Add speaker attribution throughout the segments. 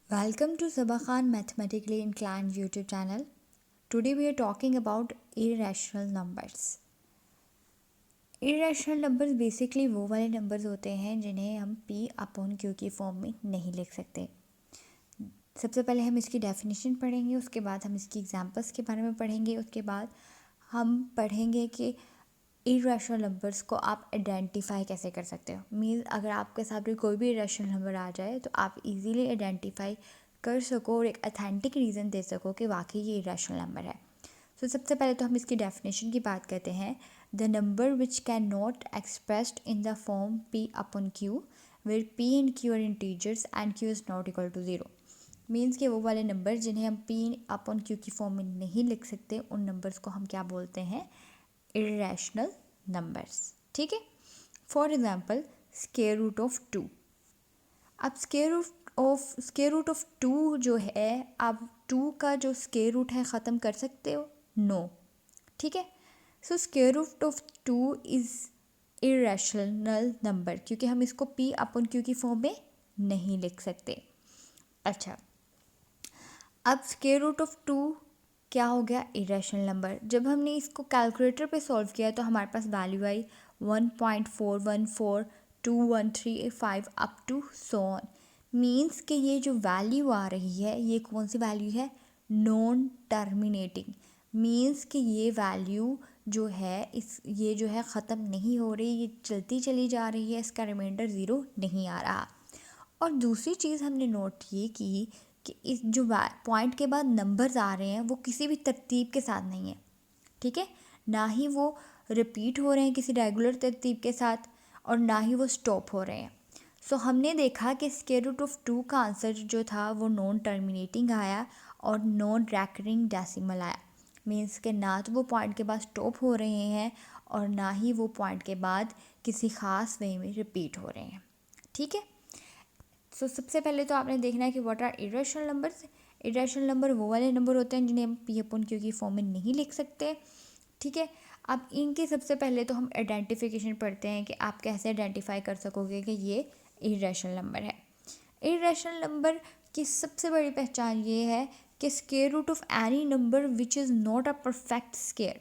Speaker 1: Welcome to Sabah Khan Mathematically Inclined YouTube channel. Today we are talking about irrational numbers. Irrational numbers basically वो वाले numbers होते हैं जिन्हें हम P upon Q की form में नहीं लिख सकते. सबसे पहले हम इसकी डेफिनेशन पढ़ेंगे, उसके बाद हम इसकी एग्जांपल्स के बारे में पढ़ेंगे, उसके बाद हम पढ़ेंगे कि इरेशनल नंबर्स को आप आइडेंटिफाई कैसे कर सकते हो. मीन्स अगर आपके सामने कोई भी इरेशनल नंबर आ जाए तो आप इजीली आइडेंटिफाई कर सको और एक अथेंटिक रीज़न दे सको कि वाकई ये इरेशनल नंबर है. तो सबसे पहले तो हम इसकी डेफिनेशन की बात करते हैं. The number which can not expressed in the form P upon Q where P and Q are integers and Q is not equal to zero. Means के वो वाले नंबर जिन्हें हम पी अपॉन क्यू की फॉर्म में नहीं लिख सकते, उन नंबर्स को हम क्या बोलते हैं? Irrational numbers. ठीक है. For example square root of 2. अब स्क्वायर रूट ऑफ 2 जो है, आप 2 का जो स्क्वायर रूट है ख़त्म कर सकते हो? नो. ठीक है. So square root of 2 is irrational number क्योंकि हम इसको पी अपॉन क्यू की फॉर्म में नहीं लिख सकते. अच्छा, अब स्क्वायर रूट ऑफ 2 क्या हो गया? Irrational number. जब हमने इसको कैलकुलेटर पे सॉल्व किया तो हमारे पास वैल्यू आई 1.414213 up to so on. Means कि ये जो वैल्यू आ रही है ये कौन सी वैल्यू है? Non terminating. मीन्स कि ये वैल्यू जो है ये जो है ख़त्म नहीं हो रही, ये चलती चली जा रही है, इसका रिमाइंडर ज़ीरो नहीं आ रहा. और दूसरी चीज़ हमने नोट ये की कि इस जो पॉइंट के बाद नंबर्स आ रहे हैं वो किसी भी तरतीब के साथ नहीं है. ठीक है. ना ही वो रिपीट हो रहे हैं किसी रेगुलर तरतीब के साथ और ना ही वो स्टॉप हो रहे हैं. सो हमने देखा कि स्क्वायर रूट ऑफ 2 का आंसर जो था वो नॉन टर्मिनेटिंग आया और नॉन रैकरिंग डेसिमल आया. मीन्स के ना तो वो पॉइंट के बाद स्टॉप हो रहे हैं और ना ही वो पॉइंट के बाद किसी ख़ास वे में रिपीट हो रहे हैं. ठीक है. सो सबसे पहले तो आपने देखना है कि what are irrational numbers. Irrational number वो वाले नंबर होते हैं जिन्हें हम पी अपॉन क्यू की फॉर्म में नहीं लिख सकते. ठीक है. अब इनके सबसे पहले तो हम आइडेंटिफिकेशन पढ़ते हैं कि आप कैसे आइडेंटिफाई कर सकोगे कि ये इरेशनल नंबर है. इरेशनल नंबर की सबसे बड़ी पहचान ये है कि square root of any number which is not a perfect square.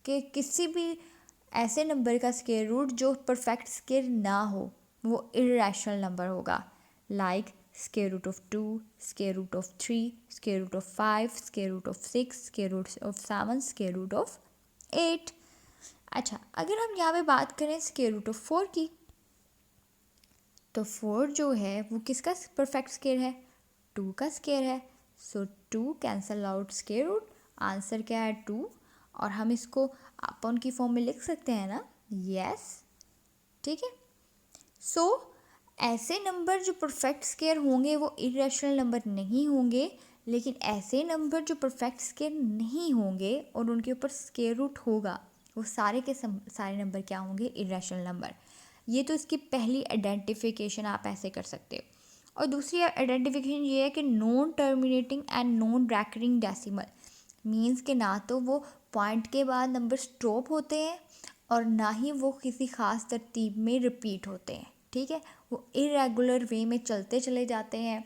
Speaker 1: कि किसी भी ऐसे नंबर का स्क्वायर रूट जो परफेक्ट स्क्वायर ना हो वो इरेशनल नंबर होगा. Like square root of 2, square root of 3, square root of 5, square root of 6, square root of 7, square root of 8. अच्छा, अगर हम यहाँ पे बात करें स्क्वायर रूट ऑफ 4 की, तो 4 जो है वो किसका परफेक्ट स्क्वायर है? 2 का स्क्वायर है. So 2 cancel out square root. Answer क्या है? 2. और हम इसको अपॉन की फॉर्म में लिख सकते हैं ना? यस. ठीक है. सो ऐसे नंबर जो परफेक्ट स्क्वायर होंगे वो इरेशनल नंबर नहीं होंगे, लेकिन ऐसे नंबर जो परफेक्ट स्क्वायर नहीं होंगे और उनके ऊपर स्क्वायर रूट होगा वो सारे के सारे नंबर क्या होंगे? Irrational number. ये तो इसकी पहली आइडेंटिफिकेशन आप ऐसे कर सकते हो. और दूसरी आइडेंटिफिकेशन ये है कि non terminating and non recurring decimal. Means के ना तो वो पॉइंट के बाद नंबर स्टॉप होते हैं और ना ही वो किसी ख़ास तरतीब में रिपीट होते हैं. ठीक है. वो इरेगुलर वे में चलते चले जाते हैं.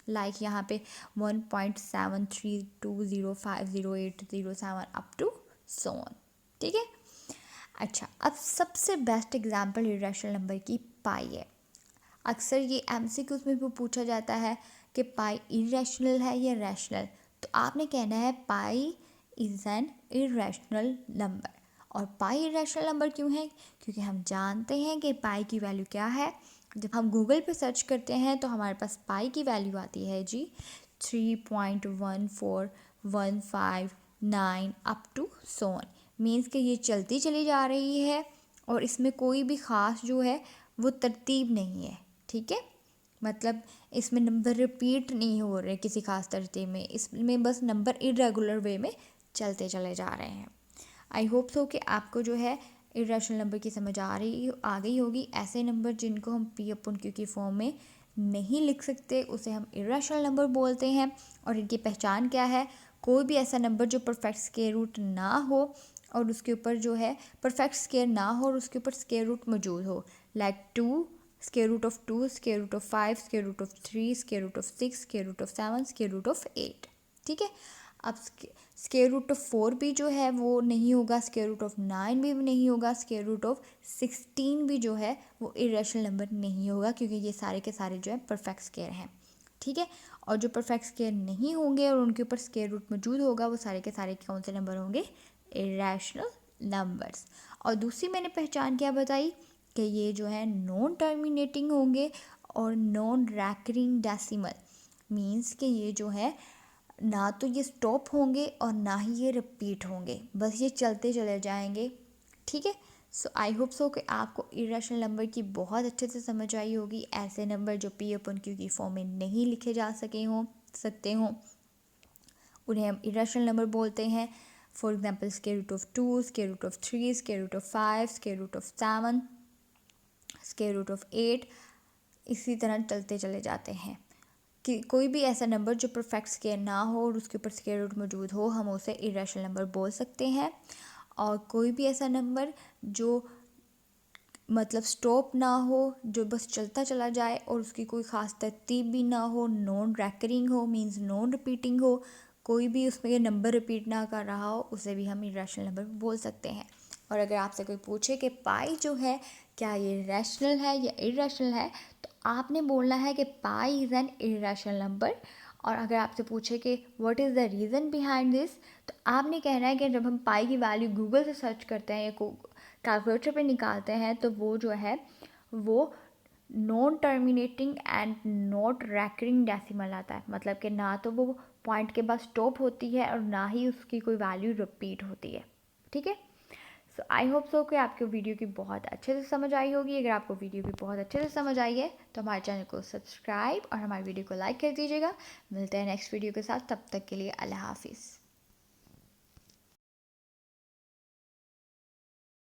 Speaker 1: लाइक यहाँ पे 1.7320508087 अप टू सो ऑन. ठीक है. अच्छा, अब सबसे बेस्ट एग्जांपल इरेशनल नंबर की पाई है. अक्सर ये एमसीक्यूज में भी पूछा जाता है कि पाई इरेशनल है या रैशनल. तो आपने कहना है पाई इज़ एन इरेशनल नंबर. और पाई इरेशनल नंबर क्यों है? क्योंकि हम जानते हैं कि पाई की वैल्यू क्या है. जब हम गूगल पे सर्च करते हैं तो हमारे पास पाई की वैल्यू आती है जी 3.14159 up to so on. Means कि ये चलती चली जा रही है और इसमें कोई भी ख़ास जो है वो तरतीब नहीं है. ठीक है. मतलब इसमें नंबर रिपीट नहीं हो रहे किसी खास तरतीब में, इसमें बस नंबर इरेगुलर वे में चलते चले जा रहे हैं. आई होप सो कि आपको जो है इरेशनल नंबर की समझ आ गई होगी. ऐसे नंबर जिनको हम पी अपन क्यू की फॉर्म में नहीं लिख सकते उसे हम इरेशनल नंबर बोलते हैं. और इनकी पहचान क्या है? कोई भी ऐसा नंबर जो परफेक्ट स्क्वायर रूट ना हो और उसके ऊपर जो है परफेक्ट स्क्वायर ना हो और उसके ऊपर स्क्वायर रूट मौजूद हो. Like 2 square root of 2, square root of 5, square root of 3, square root of 6, square root of 7, square root of 8। ठीक है, अब स्क्वायर रूट ऑफ 4 भी जो है वो नहीं होगा, स्क्वायर रूट ऑफ 9 भी नहीं होगा, स्क्वायर रूट ऑफ 16 भी जो है वो इरेशनल नंबर नहीं होगा, क्योंकि ये सारे के सारे जो है परफेक्ट स्क्वायर हैं। ठीक है, और जो परफेक्ट स्क्वायर नहीं होंगे और उनके ऊपर स्क्वायर रूट मौजूद होगा, वो सारे के सारे कौन से नंबर होंगे? Irrational numbers. और दूसरी मैंने पहचान क्या बताई कि ये जो है नॉन टर्मिनेटिंग होंगे और नॉन रैकरिंग डेसिमल, मीन्स कि ये जो है ना तो ये स्टॉप होंगे और ना ही ये रिपीट होंगे, बस ये चलते चले जाएंगे। ठीक है, सो आई होप सो कि आपको इरेशनल नंबर की बहुत अच्छे से समझ आई होगी। ऐसे नंबर जो पी अपन क्यू की फॉर्म में नहीं लिखे जा सकते हों उन्हें हम इरेशनल नंबर बोलते हैं। For example square root of 2, square root of 3, square root of 5, square root of 7, square root of 8, इसी तरह चलते चले जाते हैं कि कोई भी ऐसा नंबर जो परफेक्ट स्क्वायर ना हो और उसके ऊपर स्क्वायर रूट मौजूद हो, हम उसे इरेशनल नंबर बोल सकते हैं। और कोई भी ऐसा नंबर जो मतलब स्टॉप ना हो, जो बस चलता चला जाए और उसकी कोई ख़ास तरतीब भी ना हो, नॉन रैकरिंग हो, मींस नॉन रिपीटिंग हो, कोई भी उसमें ये नंबर रिपीट ना कर रहा हो, उसे भी हम इरेशनल नंबर बोल सकते हैं। और अगर आपसे कोई पूछे कि पाई जो है क्या ये रैशनल है या इरेशनल है, तो आपने बोलना है कि पाई इज़ एन इरेशनल नंबर। और अगर आपसे पूछे कि what is the reason behind this, तो आपने कहना है कि जब हम पाई की वैल्यू गूगल से सर्च करते हैं या कैलकुलेटर पे निकालते हैं, तो वो जो है वो non terminating and not recurring decimal आता है, मतलब कि ना तो वो पॉइंट के बाद स्टॉप होती है और ना ही उसकी कोई वैल्यू रिपीट होती है। ठीक है, सो आई होप सो कि आपको वीडियो की बहुत अच्छे से समझ आई होगी। अगर आपको वीडियो की बहुत अच्छे से समझ आई है तो हमारे चैनल को सब्सक्राइब और हमारे वीडियो को लाइक कर दीजिएगा। मिलते हैं नेक्स्ट वीडियो के साथ, तब तक के लिए अल्लाह हाफिज़।